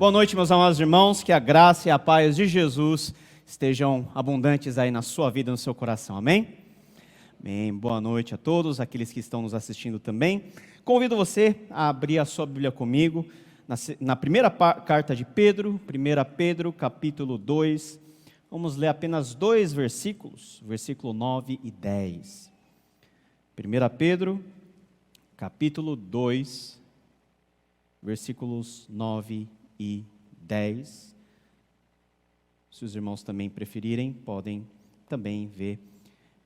Boa noite, meus amados irmãos, que a graça e a paz de Jesus estejam abundantes aí na sua vida, no seu coração, amém? Bem, boa noite a todos, aqueles que estão nos assistindo também. Convido você a abrir a sua Bíblia comigo, na primeira carta de Pedro, 1 Pedro, capítulo 2, vamos ler apenas 2 versículos, versículo 9 e 10. 1 Pedro, capítulo 2, versículos 9 e 10. Se os irmãos também preferirem, podem também ver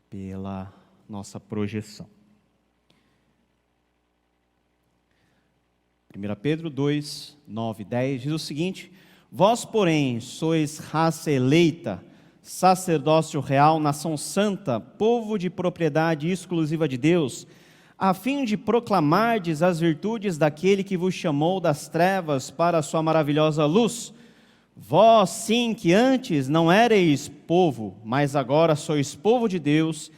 pela nossa projeção. 1 Pedro 2, 9 e 10 diz o seguinte: Vós, porém, sois raça eleita, sacerdócio real, nação santa, povo de propriedade exclusiva de Deus, a fim de proclamardes as virtudes daquele que vos chamou das trevas para a sua maravilhosa luz. Vós, sim, que antes não éreis povo, mas agora sois povo de Deus,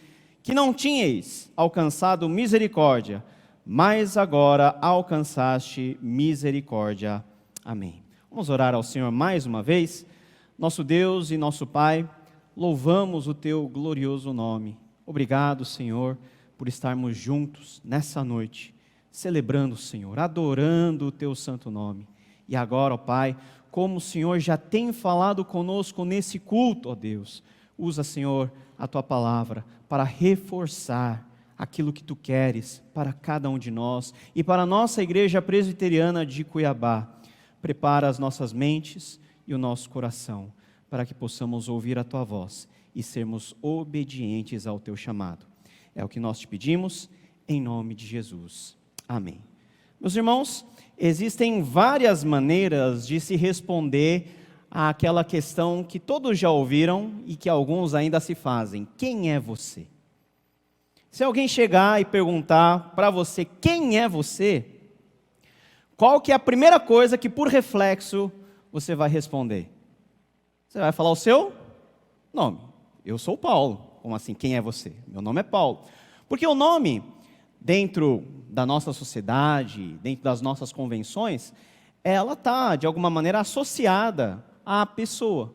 que não tinhais alcançado misericórdia, mas agora alcançaste misericórdia. Amém. Vamos orar ao Senhor mais uma vez. Nosso Deus e nosso Pai, louvamos o Teu glorioso nome. Obrigado, Senhor, por estarmos juntos nessa noite, celebrando, Senhor, adorando o Teu santo nome. E agora, ó Pai, como o Senhor já tem falado conosco nesse culto, ó Deus, usa, Senhor, a Tua palavra para reforçar aquilo que Tu queres para cada um de nós e para a nossa Igreja Presbiteriana de Cuiabá. Prepara as nossas mentes e o nosso coração para que possamos ouvir a Tua voz e sermos obedientes ao Teu chamado. É o que nós te pedimos, em nome de Jesus. Amém. Meus irmãos, existem várias maneiras de se responder àquela questão que todos já ouviram e que alguns ainda se fazem. Quem é você? Se alguém chegar e perguntar para você quem é você, qual que é a primeira coisa que por reflexo você vai responder? Você vai falar o seu nome. Eu sou Paulo. Como assim, quem é você? Meu nome é Paulo. Porque o nome, dentro da nossa sociedade, dentro das nossas convenções, ela está, de alguma maneira, associada à pessoa.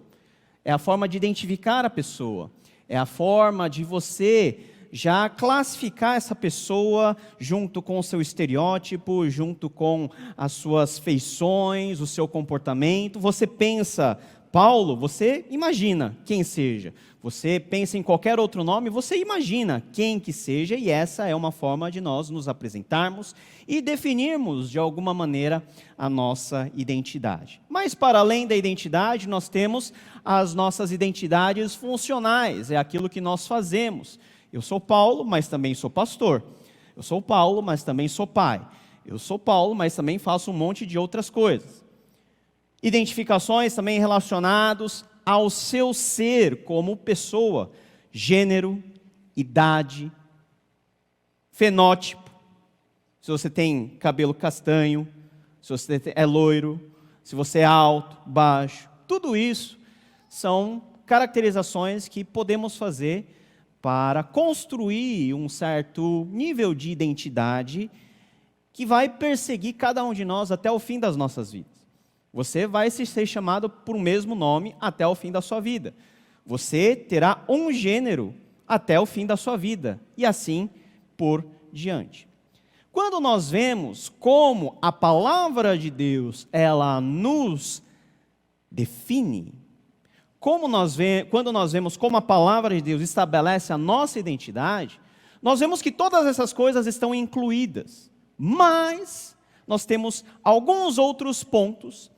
É a forma de identificar a pessoa. É a forma de você já classificar essa pessoa junto com o seu estereótipo, junto com as suas feições, o seu comportamento. Você pensa Paulo, você imagina quem seja. Você pensa em qualquer outro nome, você imagina quem que seja, e essa é uma forma de nós nos apresentarmos e definirmos de alguma maneira a nossa identidade. Mas para além da identidade, nós temos as nossas identidades funcionais, é aquilo que nós fazemos. Eu sou Paulo, mas também sou pastor. Eu sou Paulo, mas também sou pai. Eu sou Paulo, mas também faço um monte de outras coisas. Identificações também relacionadas ao seu ser como pessoa, gênero, idade, fenótipo, se você tem cabelo castanho, se você é loiro, se você é alto, baixo, tudo isso são caracterizações que podemos fazer para construir um certo nível de identidade que vai perseguir cada um de nós até o fim das nossas vidas. Você vai ser chamado por um mesmo nome até o fim da sua vida. Você terá um gênero até o fim da sua vida. E assim por diante. Quando nós vemos como a palavra de Deus, ela nos define, quando nós vemos como a palavra de Deus estabelece a nossa identidade, nós vemos que todas essas coisas estão incluídas. Mas nós temos alguns outros pontos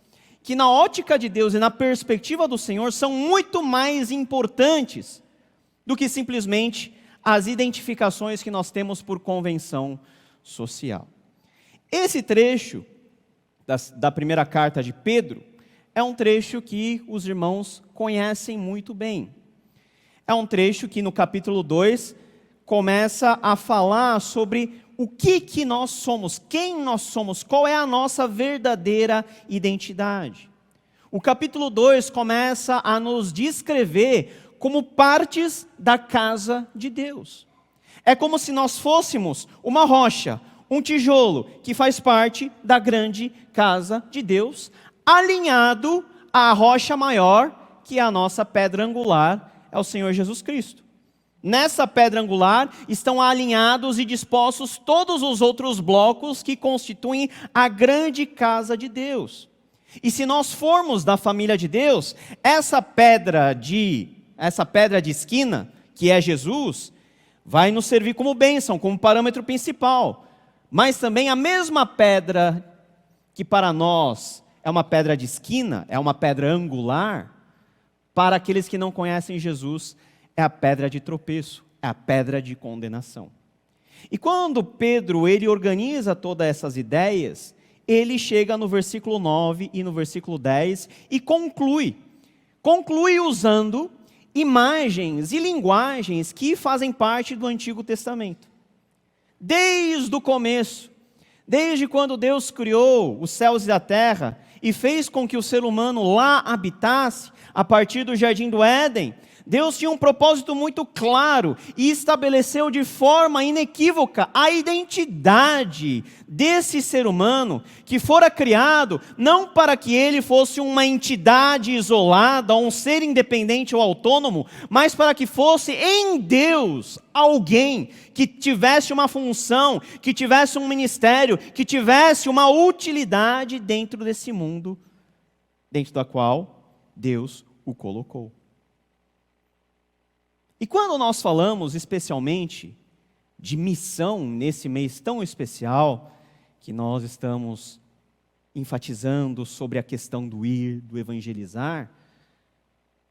que na ótica de Deus e na perspectiva do Senhor são muito mais importantes do que simplesmente as identificações que nós temos por convenção social. Esse trecho da primeira carta de Pedro é um trecho que os irmãos conhecem muito bem. É um trecho que no capítulo 2 começa a falar sobre o que nós somos, quem nós somos, qual é a nossa verdadeira identidade. O capítulo 2 começa a nos descrever como partes da casa de Deus. É como se nós fôssemos uma rocha, um tijolo que faz parte da grande casa de Deus, alinhado à rocha maior, que é a nossa pedra angular, é o Senhor Jesus Cristo. Nessa pedra angular estão alinhados e dispostos todos os outros blocos que constituem a grande casa de Deus. E se nós formos da família de Deus, essa pedra de esquina, que é Jesus, vai nos servir como bênção, como parâmetro principal. Mas também a mesma pedra que para nós é uma pedra de esquina, é uma pedra angular, para aqueles que não conhecem Jesus, é a pedra de tropeço, é a pedra de condenação. E quando Pedro ele organiza todas essas ideias, ele chega no versículo 9 e no versículo 10 e conclui usando imagens e linguagens que fazem parte do Antigo Testamento. Desde o começo, desde quando Deus criou os céus e a terra e fez com que o ser humano lá habitasse, a partir do Jardim do Éden, Deus tinha um propósito muito claro e estabeleceu de forma inequívoca a identidade desse ser humano que fora criado não para que ele fosse uma entidade isolada, um ser independente ou autônomo, mas para que fosse em Deus alguém que tivesse uma função, que tivesse um ministério, que tivesse uma utilidade dentro desse mundo, dentro da qual Deus o colocou. E quando nós falamos especialmente de missão nesse mês tão especial, que nós estamos enfatizando sobre a questão do ir, do evangelizar,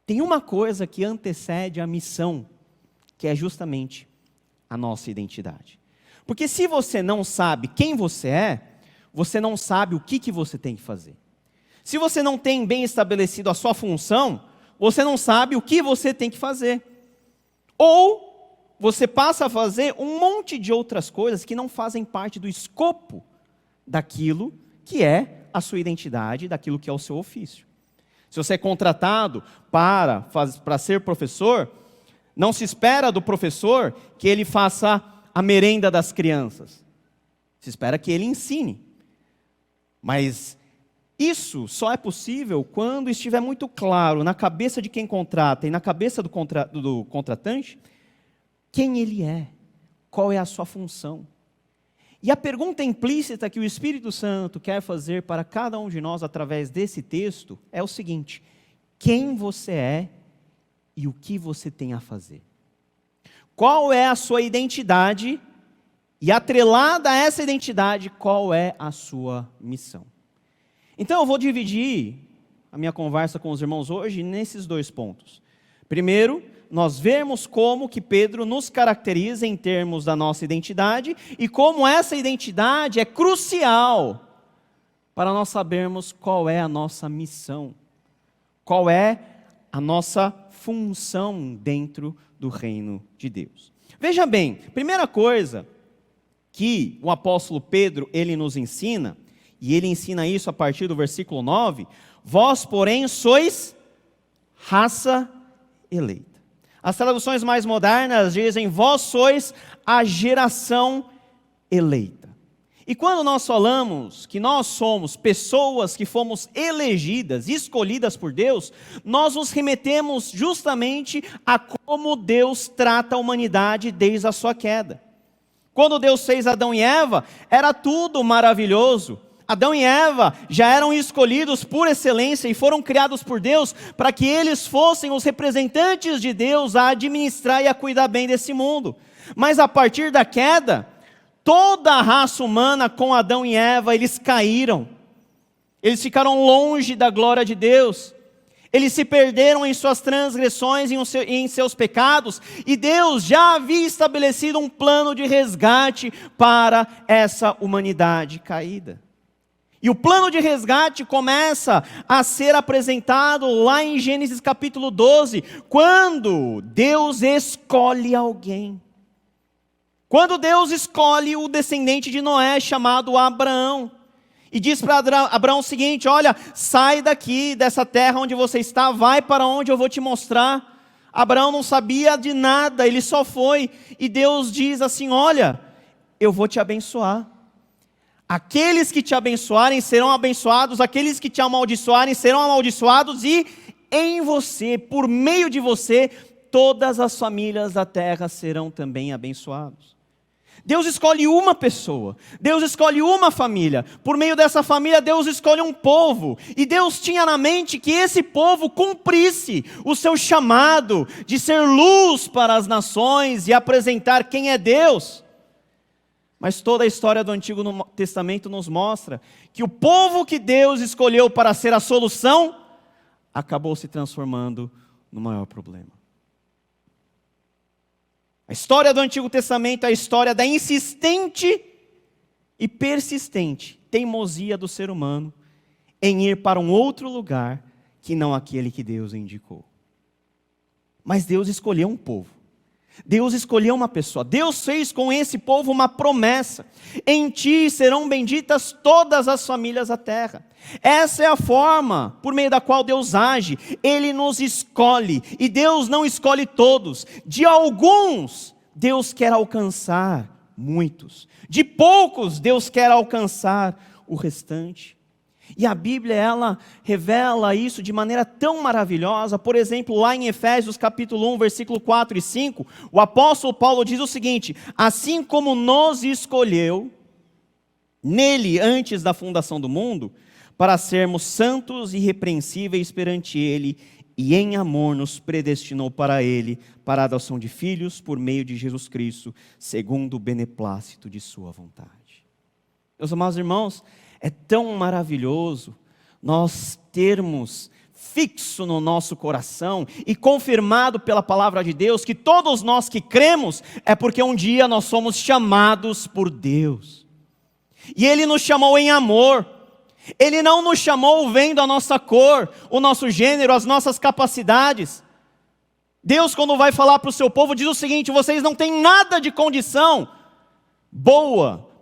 tem uma coisa que antecede a missão, que é justamente a nossa identidade. Porque se você não sabe quem você é, você não sabe o que você tem que fazer. Se você não tem bem estabelecido a sua função, você não sabe o que você tem que fazer. Ou você passa a fazer um monte de outras coisas que não fazem parte do escopo daquilo que é a sua identidade, daquilo que é o seu ofício. Se você é contratado para ser professor, não se espera do professor que ele faça a merenda das crianças. Se espera que ele ensine. Mas isso só é possível quando estiver muito claro na cabeça de quem contrata e na cabeça do contratante quem ele é, qual é a sua função. E a pergunta implícita que o Espírito Santo quer fazer para cada um de nós através desse texto é o seguinte: quem você é e o que você tem a fazer? Qual é a sua identidade e, atrelada a essa identidade, qual é a sua missão? Então eu vou dividir a minha conversa com os irmãos hoje nesses dois pontos. Primeiro, nós vemos como que Pedro nos caracteriza em termos da nossa identidade e como essa identidade é crucial para nós sabermos qual é a nossa missão, qual é a nossa função dentro do reino de Deus. Veja bem, primeira coisa que o apóstolo Pedro ele nos ensina, e ele ensina isso a partir do versículo 9, vós, porém, sois raça eleita. As traduções mais modernas dizem, vós sois a geração eleita. E quando nós falamos que nós somos pessoas que fomos elegidas, escolhidas por Deus, nós nos remetemos justamente a como Deus trata a humanidade desde a sua queda. Quando Deus fez Adão e Eva, era tudo maravilhoso. Adão e Eva já eram escolhidos por excelência e foram criados por Deus para que eles fossem os representantes de Deus a administrar e a cuidar bem desse mundo. Mas a partir da queda, toda a raça humana com Adão e Eva, eles caíram. Eles ficaram longe da glória de Deus. Eles se perderam em suas transgressões e em seus pecados. E Deus já havia estabelecido um plano de resgate para essa humanidade caída. E o plano de resgate começa a ser apresentado lá em Gênesis capítulo 12, quando Deus escolhe alguém. Quando Deus escolhe o descendente de Noé, chamado Abraão, e diz para Abraão o seguinte, olha, sai daqui dessa terra onde você está, vai para onde eu vou te mostrar. Abraão não sabia de nada, ele só foi, e Deus diz assim, olha, eu vou te abençoar. Aqueles que te abençoarem serão abençoados, aqueles que te amaldiçoarem serão amaldiçoados, e em você, por meio de você, todas as famílias da terra serão também abençoadas. Deus escolhe uma pessoa, Deus escolhe uma família, por meio dessa família Deus escolhe um povo, e Deus tinha na mente que esse povo cumprisse o seu chamado de ser luz para as nações e apresentar quem é Deus. Mas toda a história do Antigo Testamento nos mostra que o povo que Deus escolheu para ser a solução, acabou se transformando no maior problema. A história do Antigo Testamento é a história da insistente e persistente teimosia do ser humano em ir para um outro lugar que não aquele que Deus indicou. Mas Deus escolheu um povo. Deus escolheu uma pessoa. Deus fez com esse povo uma promessa: em ti serão benditas todas as famílias da terra. Essa é a forma por meio da qual Deus age. Ele nos escolhe, e Deus não escolhe todos. De alguns Deus quer alcançar muitos, de poucos Deus quer alcançar o restante. E a Bíblia, ela revela isso de maneira tão maravilhosa. Por exemplo, lá em Efésios capítulo 1, versículo 4 e 5, o apóstolo Paulo diz o seguinte: assim como nos escolheu nele antes da fundação do mundo, para sermos santos e irrepreensíveis perante ele, e em amor nos predestinou para ele, para a adoção de filhos por meio de Jesus Cristo, segundo o beneplácito de sua vontade. Meus amados irmãos, é tão maravilhoso nós termos fixo no nosso coração e confirmado pela palavra de Deus que todos nós que cremos é porque um dia nós somos chamados por Deus. E Ele nos chamou em amor. Ele não nos chamou vendo a nossa cor, o nosso gênero, as nossas capacidades. Deus, quando vai falar para o seu povo, diz o seguinte: vocês não têm nada de condição boa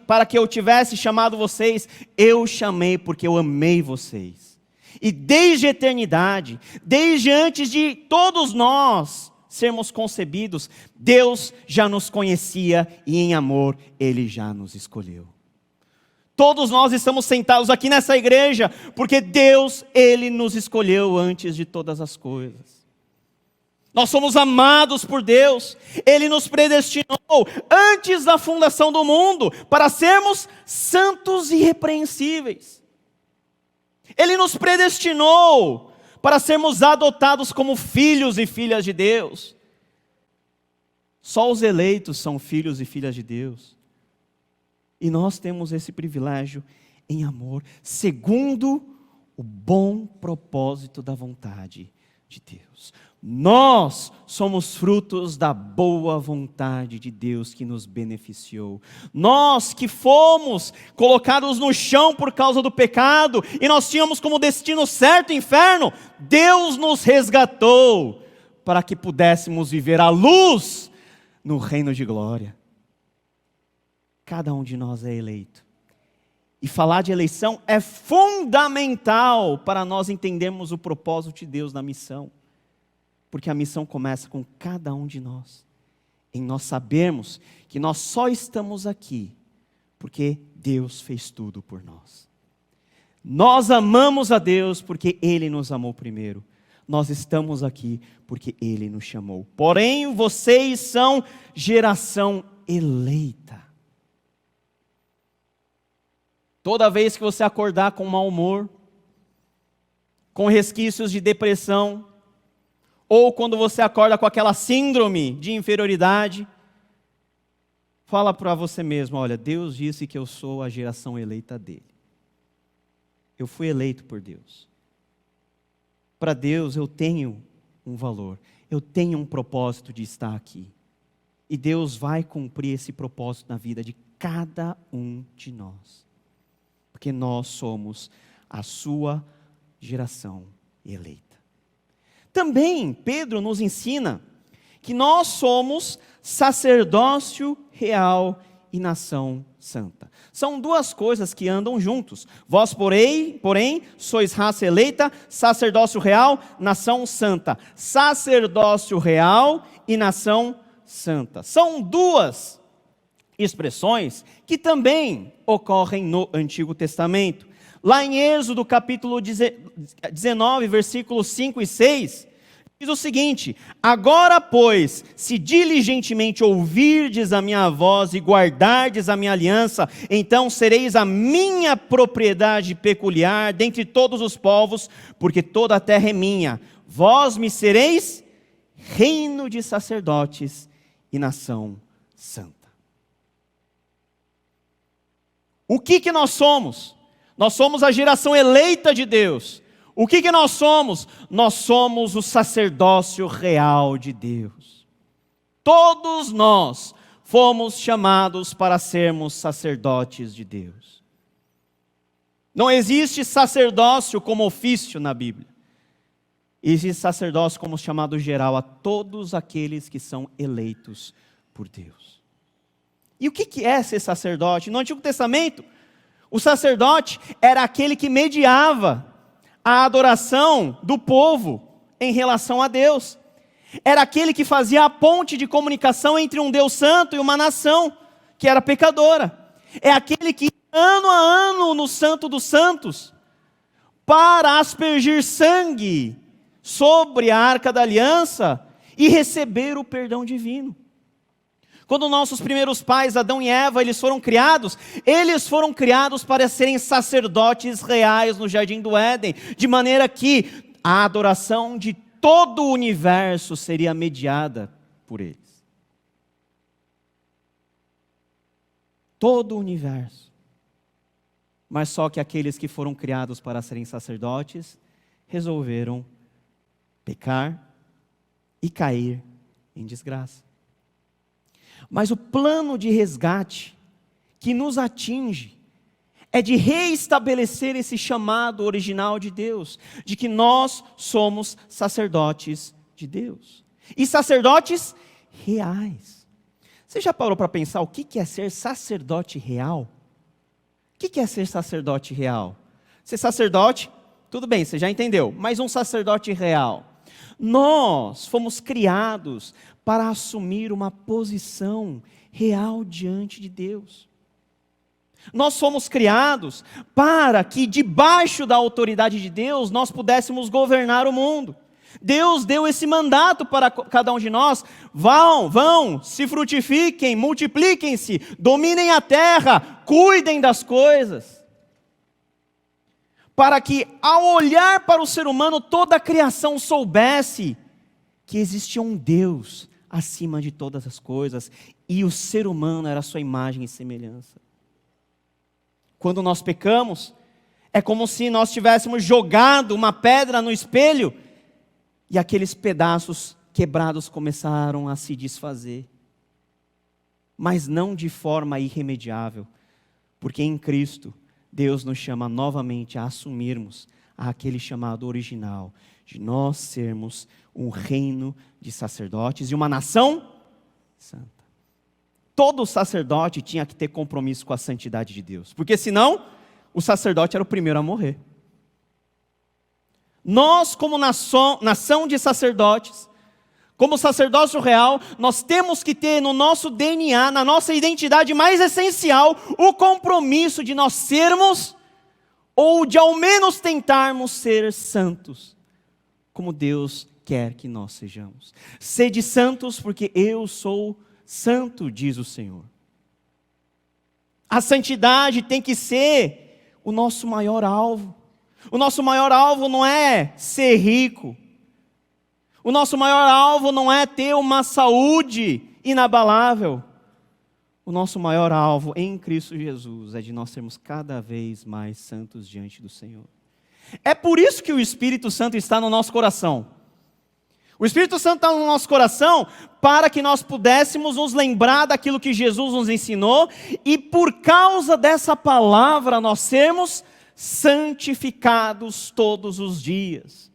para que eu tivesse chamado vocês. Eu chamei porque eu amei vocês. E desde a eternidade, desde antes de todos nós sermos concebidos, Deus já nos conhecia e em amor Ele já nos escolheu. Todos nós estamos sentados aqui nessa igreja porque Deus, Ele nos escolheu antes de todas as coisas. Nós somos amados por Deus. Ele nos predestinou antes da fundação do mundo para sermos santos e irrepreensíveis. Ele nos predestinou para sermos adotados como filhos e filhas de Deus. Só os eleitos são filhos e filhas de Deus. E nós temos esse privilégio em amor, segundo o bom propósito da vontade de Deus. Nós somos frutos da boa vontade de Deus que nos beneficiou. Nós que fomos colocados no chão por causa do pecado, e nós tínhamos como destino certo o inferno, Deus nos resgatou para que pudéssemos viver a luz no reino de glória. Cada um de nós é eleito. E falar de eleição é fundamental para nós entendermos o propósito de Deus na missão. Porque a missão começa com cada um de nós, em nós sabermos que nós só estamos aqui porque Deus fez tudo por nós. Nós amamos a Deus porque Ele nos amou primeiro. Nós estamos aqui porque Ele nos chamou. Porém, vocês são geração eleita. Toda vez que você acordar com mau humor, com resquícios de depressão, ou quando você acorda com aquela síndrome de inferioridade, fala para você mesmo: olha, Deus disse que eu sou a geração eleita dele. Eu fui eleito por Deus. Para Deus eu tenho um valor, eu tenho um propósito de estar aqui. E Deus vai cumprir esse propósito na vida de cada um de nós. Porque nós somos a sua geração eleita. Também Pedro nos ensina que nós somos sacerdócio real e nação santa. São duas coisas que andam juntos. Vós, porém, sois raça eleita, sacerdócio real, nação santa. Sacerdócio real e nação santa. São duas expressões que também ocorrem no Antigo Testamento. Lá em Êxodo capítulo 19, versículos 5 e 6, diz o seguinte: agora, pois, se diligentemente ouvirdes a minha voz e guardardes a minha aliança, então sereis a minha propriedade peculiar dentre todos os povos, porque toda a terra é minha. Vós me sereis reino de sacerdotes e nação santa. O que nós somos? Nós somos a geração eleita de Deus. O que nós somos? Nós somos o sacerdócio real de Deus. Todos nós fomos chamados para sermos sacerdotes de Deus. Não existe sacerdócio como ofício na Bíblia. Existe sacerdócio como chamado geral a todos aqueles que são eleitos por Deus. E o que é ser sacerdote? No Antigo Testamento, o sacerdote era aquele que mediava a adoração do povo em relação a Deus. Era aquele que fazia a ponte de comunicação entre um Deus santo e uma nação que era pecadora. É aquele que, ano a ano, no Santo dos Santos, para aspergir sangue sobre a Arca da Aliança e receber o perdão divino. Quando nossos primeiros pais, Adão e Eva, eles foram criados para serem sacerdotes reais no Jardim do Éden, de maneira que a adoração de todo o universo seria mediada por eles. Todo o universo. Mas só que aqueles que foram criados para serem sacerdotes, resolveram pecar e cair em desgraça. Mas o plano de resgate que nos atinge é de reestabelecer esse chamado original de Deus, de que nós somos sacerdotes de Deus. E sacerdotes reais. Você já parou para pensar o que é ser sacerdote real? O que é ser sacerdote real? Ser sacerdote, tudo bem, você já entendeu, mas um sacerdote real. Nós fomos criados para assumir uma posição real diante de Deus. Nós fomos criados para que, debaixo da autoridade de Deus, nós pudéssemos governar o mundo. Deus deu esse mandato para cada um de nós: vão, se frutifiquem, multipliquem-se, dominem a terra, cuidem das coisas. Para que, ao olhar para o ser humano, toda a criação soubesse que existia um Deus acima de todas as coisas, e o ser humano era a sua imagem e semelhança. Quando nós pecamos, é como se nós tivéssemos jogado uma pedra no espelho, e aqueles pedaços quebrados começaram a se desfazer. Mas não de forma irremediável, porque em Cristo, Deus nos chama novamente a assumirmos aquele chamado original, de nós sermos um reino de sacerdotes e uma nação santa. Todo sacerdote tinha que ter compromisso com a santidade de Deus, porque senão o sacerdote era o primeiro a morrer. Nós, como nação de sacerdotes, como sacerdócio real, nós temos que ter no nosso DNA, na nossa identidade mais essencial, o compromisso de nós sermos, ou de ao menos tentarmos ser santos, como Deus quer que nós sejamos. Sede santos, porque eu sou santo, diz o Senhor. A santidade tem que ser o nosso maior alvo. O nosso maior alvo não é ser rico. O nosso maior alvo não é ter uma saúde inabalável. O nosso maior alvo em Cristo Jesus é de nós sermos cada vez mais santos diante do Senhor. É por isso que o Espírito Santo está no nosso coração. O Espírito Santo está no nosso coração para que nós pudéssemos nos lembrar daquilo que Jesus nos ensinou e por causa dessa palavra nós sermos santificados todos os dias.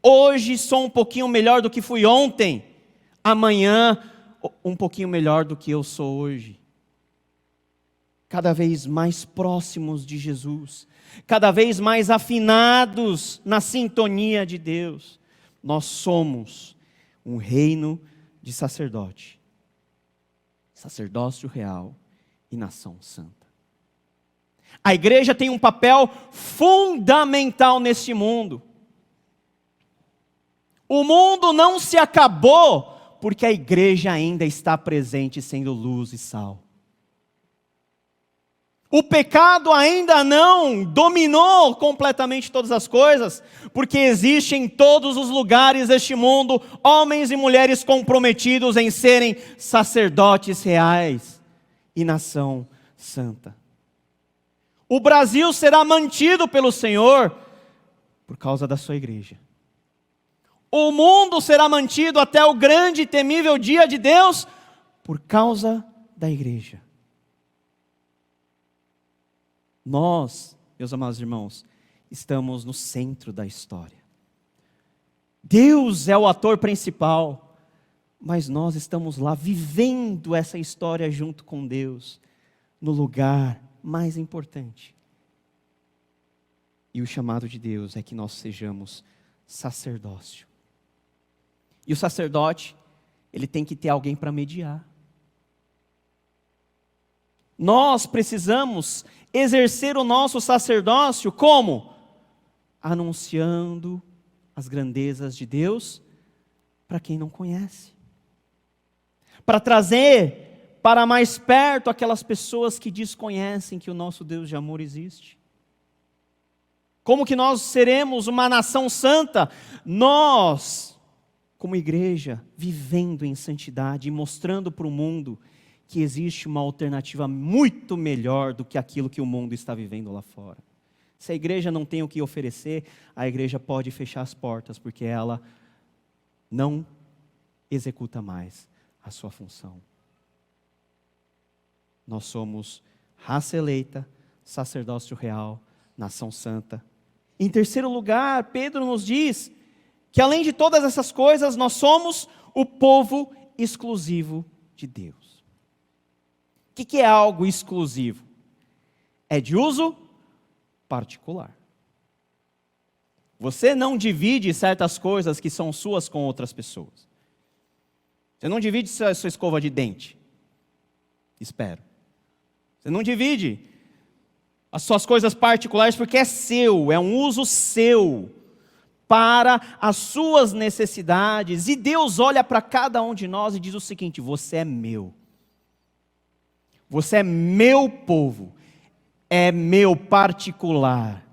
Hoje sou um pouquinho melhor do que fui ontem, amanhã um pouquinho melhor do que eu sou hoje. Cada vez mais próximos de Jesus, cada vez mais afinados na sintonia de Deus. Nós somos um reino de sacerdócio real e nação santa. A igreja tem um papel fundamental neste mundo. O mundo não se acabou porque a igreja ainda está presente sendo luz e sal. O pecado ainda não dominou completamente todas as coisas, porque existe em todos os lugares deste mundo homens e mulheres comprometidos em serem sacerdotes reais e nação santa. O Brasil será mantido pelo Senhor por causa da sua igreja. O mundo será mantido até o grande e temível dia de Deus por causa da igreja. Nós, meus amados irmãos, estamos no centro da história. Deus é o ator principal, mas nós estamos lá vivendo essa história junto com Deus, no lugar mais importante. E o chamado de Deus é que nós sejamos sacerdócio. E o sacerdote, ele tem que ter alguém para mediar. Nós precisamos exercer o nosso sacerdócio como? Anunciando as grandezas de Deus para quem não conhece. Para trazer para mais perto aquelas pessoas que desconhecem que o nosso Deus de amor existe. Como que nós seremos uma nação santa? Nós, como igreja, vivendo em santidade e mostrando para o mundo que existe uma alternativa muito melhor do que aquilo que o mundo está vivendo lá fora. Se a igreja não tem o que oferecer, a igreja pode fechar as portas, porque ela não executa mais a sua função. Nós somos raça eleita, sacerdócio real, nação santa. Em terceiro lugar, Pedro nos diz que além de todas essas coisas, nós somos o povo exclusivo de Deus. O que é algo exclusivo? É de uso particular. Você não divide certas coisas que são suas com outras pessoas. Você não divide sua escova de dente. Espero. Você não divide as suas coisas particulares porque é seu, é um uso seu, para as suas necessidades. E Deus olha para cada um de nós e diz o seguinte: você é meu. Você é meu povo, é meu particular,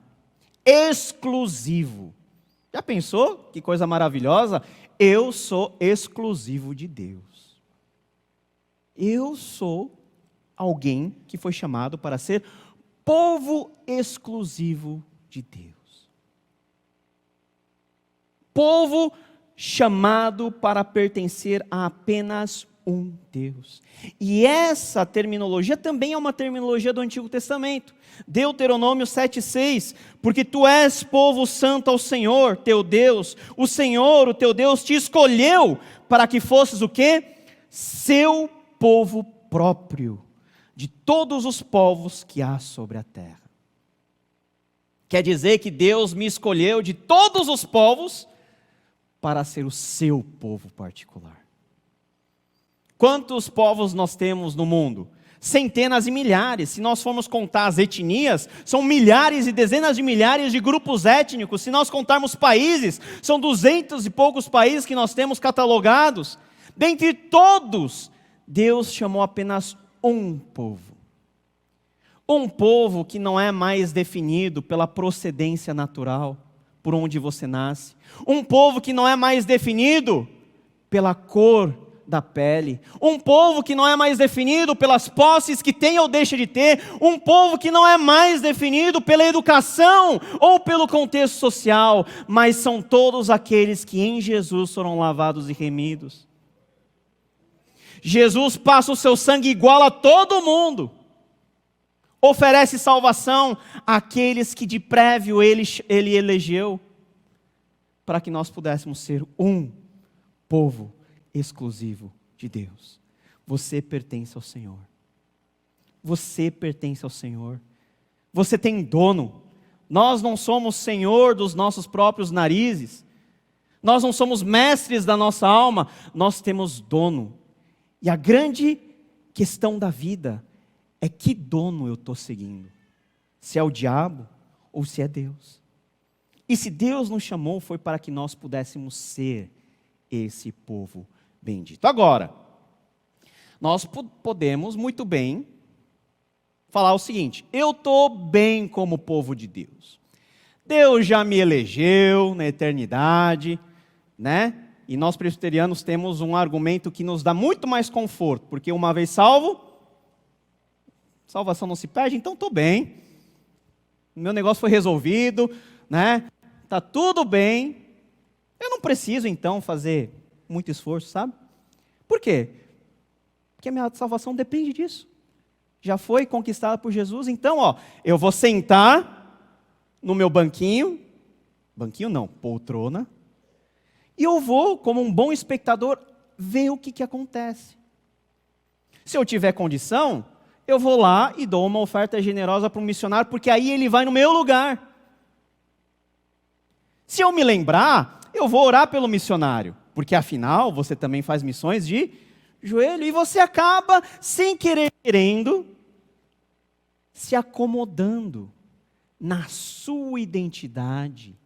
exclusivo. Já pensou? Que coisa maravilhosa? Eu sou exclusivo de Deus. Eu sou alguém que foi chamado para ser povo exclusivo de Deus. Povo chamado para pertencer a apenas um Deus. E essa terminologia também é uma terminologia do Antigo Testamento. Deuteronômio 7,6: porque tu és povo santo ao Senhor, teu Deus. O Senhor, o teu Deus, te escolheu para que fosses o quê? Seu povo próprio, de todos os povos que há sobre a terra. Quer dizer que Deus me escolheu de todos os povos para ser o seu povo particular. Quantos povos nós temos no mundo? Centenas e milhares. Se nós formos contar as etnias, são milhares e dezenas de milhares de grupos étnicos. Se nós contarmos países, são 200 e poucos países que nós temos catalogados. Dentre todos, Deus chamou apenas um povo. Um povo que não é mais definido pela procedência natural, por onde você nasce. Um povo que não é mais definido pela cor da pele. Um povo que não é mais definido pelas posses que tem ou deixa de ter. Um povo que não é mais definido pela educação ou pelo contexto social, mas são todos aqueles que em Jesus foram lavados e remidos. Jesus passa o seu sangue igual a todo mundo. Oferece salvação àqueles que de prévio ele elegeu, para que nós pudéssemos ser um povo exclusivo de Deus. Você pertence ao Senhor. Você pertence ao Senhor. Você tem dono. Nós não somos senhor dos nossos próprios narizes. Nós não somos mestres da nossa alma. Nós temos dono. E a grande questão da vida é que dono eu estou seguindo. Se é o diabo ou se é Deus. E se Deus nos chamou, foi para que nós pudéssemos ser esse povo bendito. Agora, nós podemos muito bem falar o seguinte: eu estou bem como povo de Deus. Deus já me elegeu na eternidade, né? E nós presbiterianos temos um argumento que nos dá muito mais conforto, porque uma vez salvo, salvação não se perde, então estou bem. Meu negócio foi resolvido, né? Está tudo bem. Eu não preciso, então, fazer muito esforço, sabe? Por quê? Porque a minha salvação depende disso. Já foi conquistada por Jesus, então, eu vou sentar no meu banquinho não, poltrona, e eu vou, como um bom espectador, ver o que acontece. Se eu tiver condição, eu vou lá e dou uma oferta generosa para um missionário, porque aí ele vai no meu lugar. Se eu me lembrar, eu vou orar pelo missionário, porque afinal, você também faz missões de joelho, e você acaba, sem querer, querendo, se acomodando na sua identidade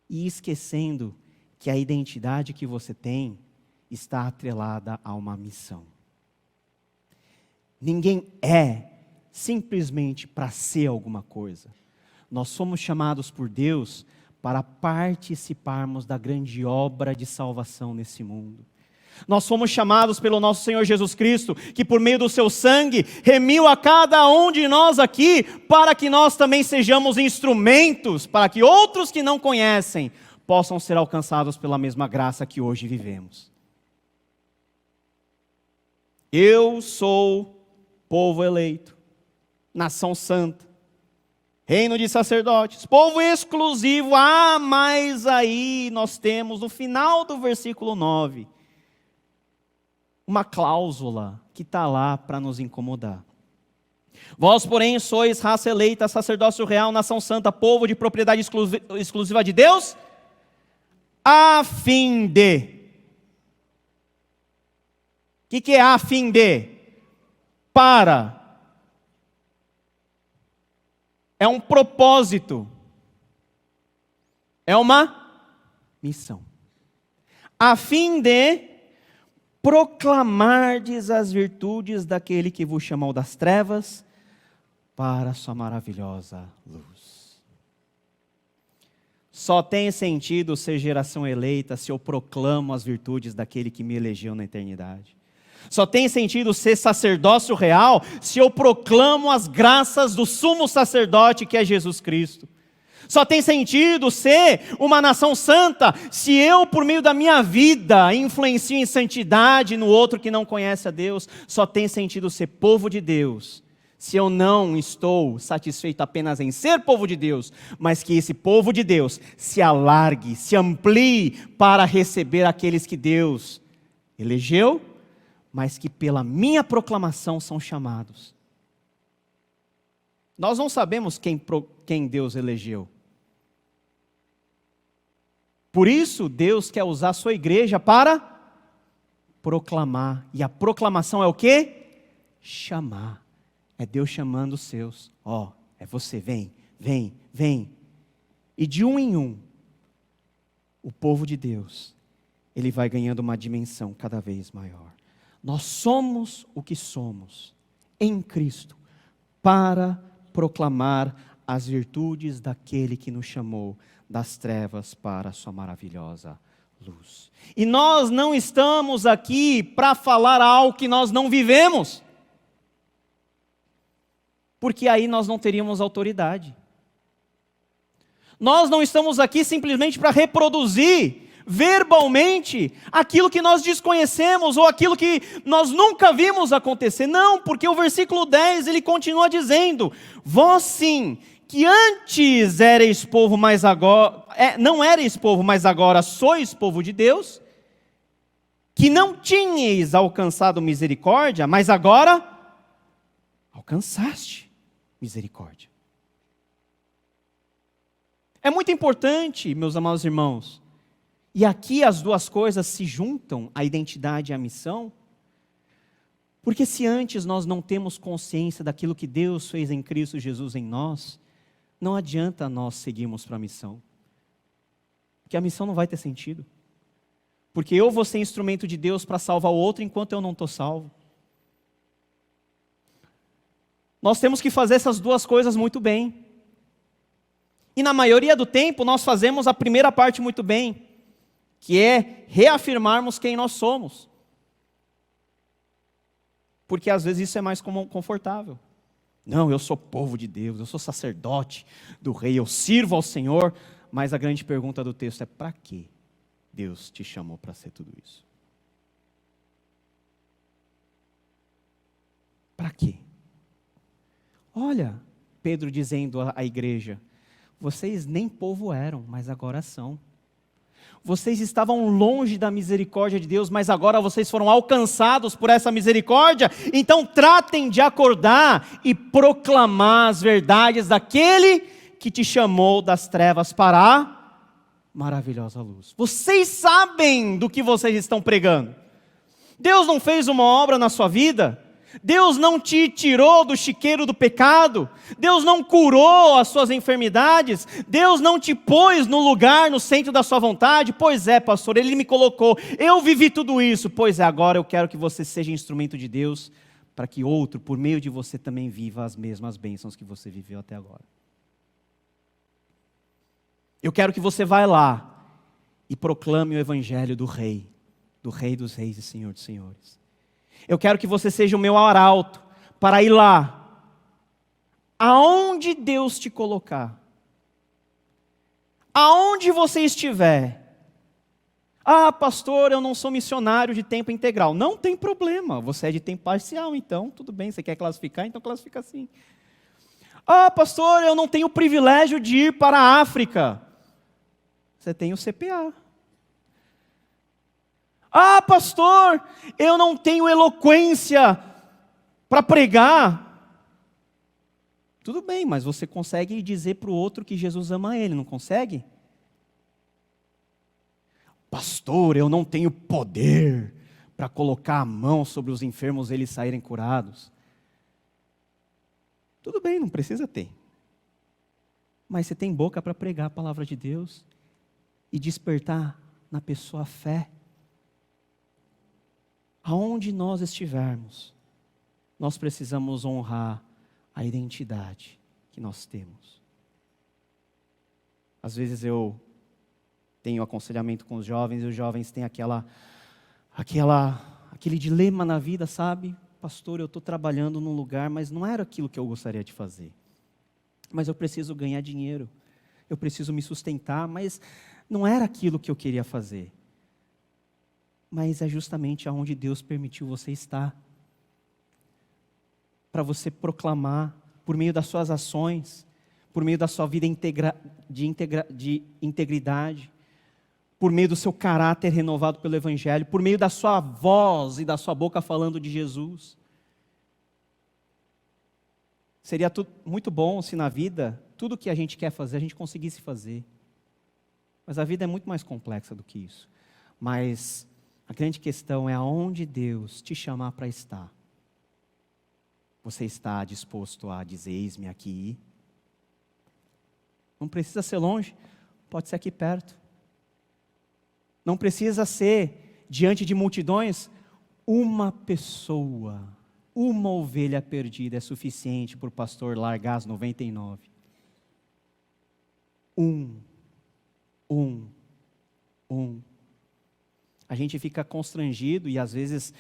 e esquecendo que a identidade que você tem está atrelada a uma missão. Ninguém é simplesmente para ser alguma coisa. Nós somos chamados por Deus para participarmos da grande obra de salvação nesse mundo. Nós fomos chamados pelo nosso Senhor Jesus Cristo, que por meio do seu sangue, remiu a cada um de nós aqui, para que nós também sejamos instrumentos, para que outros que não conhecem, possam ser alcançados pela mesma graça que hoje vivemos. Eu sou povo eleito, nação santa, reino de sacerdotes, povo exclusivo. Mas aí nós temos no final do versículo 9, uma cláusula que está lá para nos incomodar. Vós, porém, sois raça eleita, sacerdócio real, nação santa, povo de propriedade exclusiva de Deus, a fim de... O que é a fim de? Para. É um propósito. É uma missão. A fim de proclamardes as virtudes daquele que vos chamou das trevas para a sua maravilhosa luz. Só tem sentido ser geração eleita se eu proclamo as virtudes daquele que me elegeu na eternidade. Só tem sentido ser sacerdócio real se eu proclamo as graças do sumo sacerdote que é Jesus Cristo. Só tem sentido ser uma nação santa se eu, por meio da minha vida, influencio em santidade no outro que não conhece a Deus. Só tem sentido ser povo de Deus se eu não estou satisfeito apenas em ser povo de Deus, mas que esse povo de Deus se alargue, se amplie para receber aqueles que Deus elegeu, mas que pela minha proclamação são chamados. Nós não sabemos quem Deus elegeu. Por isso, Deus quer usar a sua igreja para proclamar. E a proclamação é o quê? Chamar. É Deus chamando os seus. É você, vem, vem, vem. E de um em um, o povo de Deus, ele vai ganhando uma dimensão cada vez maior. Nós somos o que somos em Cristo para proclamar as virtudes daquele que nos chamou das trevas para a sua maravilhosa luz. E nós não estamos aqui para falar algo que nós não vivemos, porque aí nós não teríamos autoridade. Nós não estamos aqui simplesmente para reproduzir verbalmente aquilo que nós desconhecemos ou aquilo que nós nunca vimos acontecer. Não, porque o versículo 10 ele continua dizendo: vós sim, que antes erais povo, mas agora não erais povo, mas agora sois povo de Deus, que não tinhais alcançado misericórdia, mas agora alcançaste misericórdia. É muito importante, meus amados irmãos, e aqui as duas coisas se juntam, a identidade e a missão, Porque se antes nós não temos consciência daquilo que Deus fez em Cristo Jesus em nós, não adianta nós seguirmos para a missão. Porque a missão não vai ter sentido. Porque eu vou ser instrumento de Deus para salvar o outro enquanto eu não estou salvo. Nós temos que fazer essas duas coisas muito bem. E na maioria do tempo nós fazemos a primeira parte muito bem, que é reafirmarmos quem nós somos. Porque às vezes isso é mais confortável. Não, eu sou povo de Deus, eu sou sacerdote do rei, eu sirvo ao Senhor. Mas a grande pergunta do texto é: para que Deus te chamou para ser tudo isso? Para quê? Olha, Pedro dizendo à igreja: vocês nem povo eram, mas agora são. Vocês estavam longe da misericórdia de Deus, mas agora vocês foram alcançados por essa misericórdia. Então tratem de acordar e proclamar as verdades daquele que te chamou das trevas para a maravilhosa luz. Vocês sabem do que vocês estão pregando. Deus não fez uma obra na sua vida. Deus não te tirou do chiqueiro do pecado. Deus não curou as suas enfermidades. Deus não te pôs no lugar, no centro da sua vontade. Pois é, pastor, Ele me colocou. Eu vivi tudo isso. Pois é, agora eu quero que você seja instrumento de Deus, para que outro, por meio de você, também viva as mesmas bênçãos que você viveu até agora. Eu quero que você vá lá e proclame o evangelho do Rei dos Reis e Senhor dos Senhores. Eu quero que você seja o meu arauto para ir lá, aonde Deus te colocar, aonde você estiver. Ah, pastor, eu não sou missionário de tempo integral. Não tem problema, você é de tempo parcial, então tudo bem, você quer classificar, então classifica assim. Ah, pastor, eu não tenho o privilégio de ir para a África. Você tem o CPA. Ah, pastor, eu não tenho eloquência para pregar. Tudo bem, mas você consegue dizer para o outro que Jesus ama ele, não consegue? Pastor, eu não tenho poder para colocar a mão sobre os enfermos e eles saírem curados. Tudo bem, não precisa ter. Mas você tem boca para pregar a palavra de Deus e despertar na pessoa a fé. Aonde nós estivermos, nós precisamos honrar a identidade que nós temos. Às vezes eu tenho aconselhamento com os jovens, e os jovens têm aquele dilema na vida, sabe? Pastor, eu estou trabalhando num lugar, mas não era aquilo que eu gostaria de fazer. Mas eu preciso ganhar dinheiro, eu preciso me sustentar, mas não era aquilo que eu queria fazer. Mas é justamente aonde Deus permitiu você estar. Para você proclamar, por meio das suas ações, por meio da sua vida de integridade, por meio do seu caráter renovado pelo Evangelho, por meio da sua voz e da sua boca falando de Jesus. Seria muito bom se na vida, tudo que a gente quer fazer, a gente conseguisse fazer. Mas a vida é muito mais complexa do que isso. Mas a grande questão é aonde Deus te chamar para estar. Você está disposto a dizer: eis-me aqui? Não precisa ser longe, pode ser aqui perto. Não precisa ser diante de multidões. Uma pessoa, uma ovelha perdida é suficiente para o pastor largar as 99. Um. A gente fica constrangido e às vezes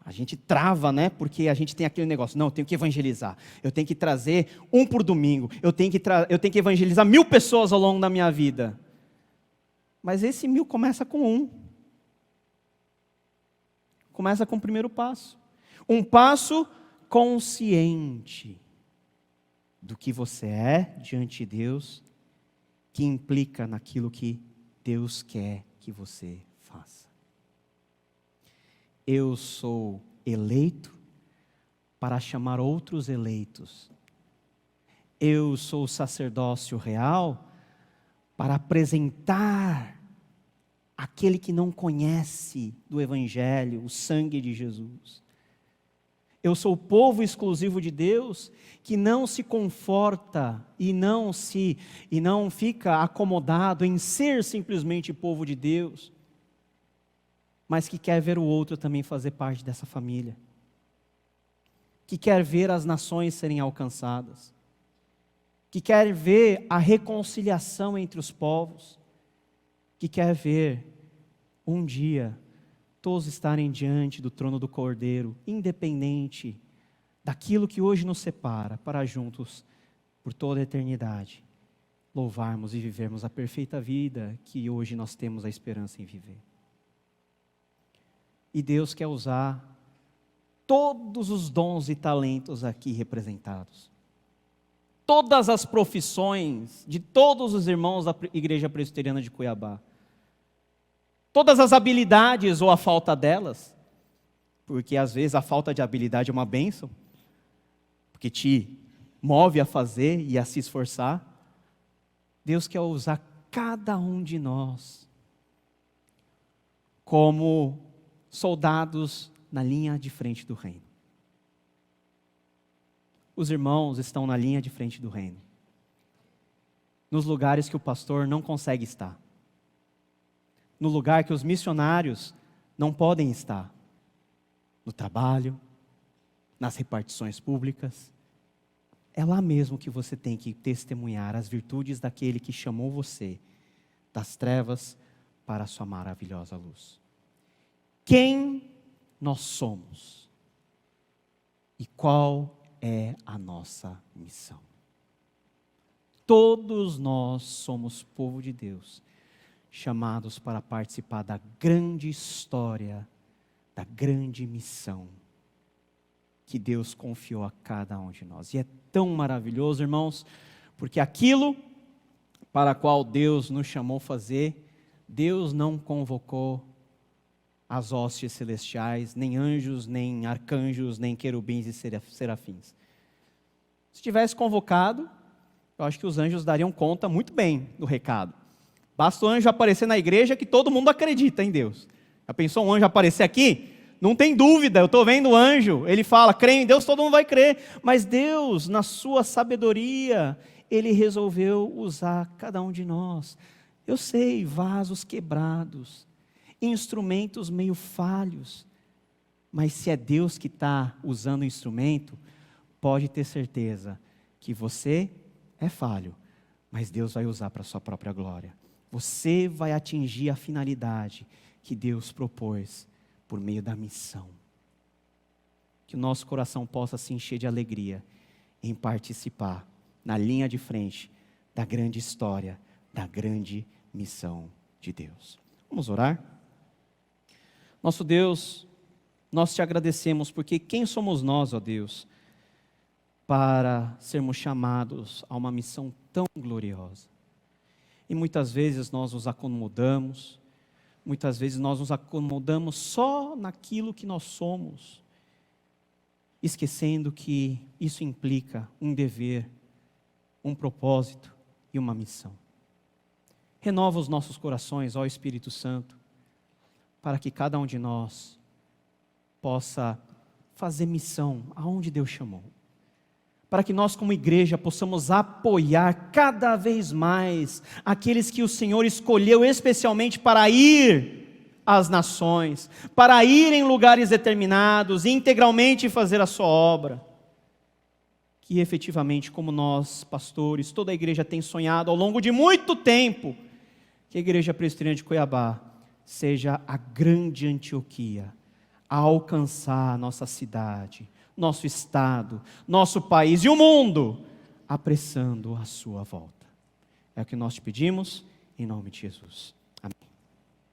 a gente trava, né? Porque a gente tem aquele negócio: não, eu tenho que evangelizar, eu tenho que trazer um por domingo, eu tenho que evangelizar 1000 pessoas ao longo da minha vida. Mas esse 1000 começa com um. Começa com o primeiro passo. Um passo consciente do que você é diante de Deus, que implica naquilo que Deus quer que você faça. Eu sou eleito para chamar outros eleitos. Eu sou o sacerdócio real para apresentar aquele que não conhece do Evangelho, o sangue de Jesus. Eu sou o povo exclusivo de Deus, que não se conforta e não fica acomodado em ser simplesmente povo de Deus, mas que quer ver o outro também fazer parte dessa família, que quer ver as nações serem alcançadas, que quer ver a reconciliação entre os povos, que quer ver um dia todos estarem diante do trono do Cordeiro, independente daquilo que hoje nos separa, para juntos, por toda a eternidade, louvarmos e vivermos a perfeita vida que hoje nós temos a esperança em viver. E Deus quer usar todos os dons e talentos aqui representados, todas as profissões de todos os irmãos da Igreja Presbiteriana de Cuiabá, todas as habilidades ou a falta delas, porque às vezes a falta de habilidade é uma bênção, porque te move a fazer e a se esforçar. Deus quer usar cada um de nós como soldados na linha de frente do reino. Os irmãos estão na linha de frente do reino, nos lugares que o pastor não consegue estar, no lugar que os missionários não podem estar, no trabalho, nas repartições públicas. É lá mesmo que você tem que testemunhar as virtudes daquele que chamou você das trevas para a sua maravilhosa luz. Quem nós somos e qual é a nossa missão? Todos nós somos povo de Deus, chamados para participar da grande história, da grande missão que Deus confiou a cada um de nós. E é tão maravilhoso, irmãos, porque aquilo para o qual Deus nos chamou fazer, Deus não convocou as hostes celestiais, nem anjos, nem arcanjos, nem querubins e serafins. Se tivesse convocado, eu acho que os anjos dariam conta muito bem do recado. Basta o anjo aparecer na igreja que todo mundo acredita em Deus. Já pensou um anjo aparecer aqui? Não tem dúvida, eu estou vendo o anjo, ele fala, creio em Deus, todo mundo vai crer. Mas Deus, na sua sabedoria, Ele resolveu usar cada um de nós. Eu sei, vasos quebrados, instrumentos meio falhos, mas se é Deus que está usando o instrumento, pode ter certeza que você é falho, mas Deus vai usar para a sua própria glória. Você vai atingir a finalidade que Deus propôs por meio da missão. Que o nosso coração possa se encher de alegria em participar na linha de frente da grande história, da grande missão de Deus. Vamos orar? Nosso Deus, nós te agradecemos porque quem somos nós, ó Deus, para sermos chamados a uma missão tão gloriosa? E muitas vezes nós nos acomodamos, muitas vezes nós nos acomodamos só naquilo que nós somos, esquecendo que isso implica um dever, um propósito e uma missão. Renova os nossos corações, ó Espírito Santo, para que cada um de nós possa fazer missão aonde Deus chamou. Para que nós como igreja possamos apoiar cada vez mais aqueles que o Senhor escolheu especialmente para ir às nações, para ir em lugares determinados e integralmente fazer a sua obra. Que efetivamente, como nós, pastores, toda a igreja tem sonhado ao longo de muito tempo, que a Igreja Presbiteriana de Cuiabá seja a grande Antioquia, a alcançar a nossa cidade, nosso estado, nosso país e o mundo, apressando a sua volta. É o que nós te pedimos, em nome de Jesus.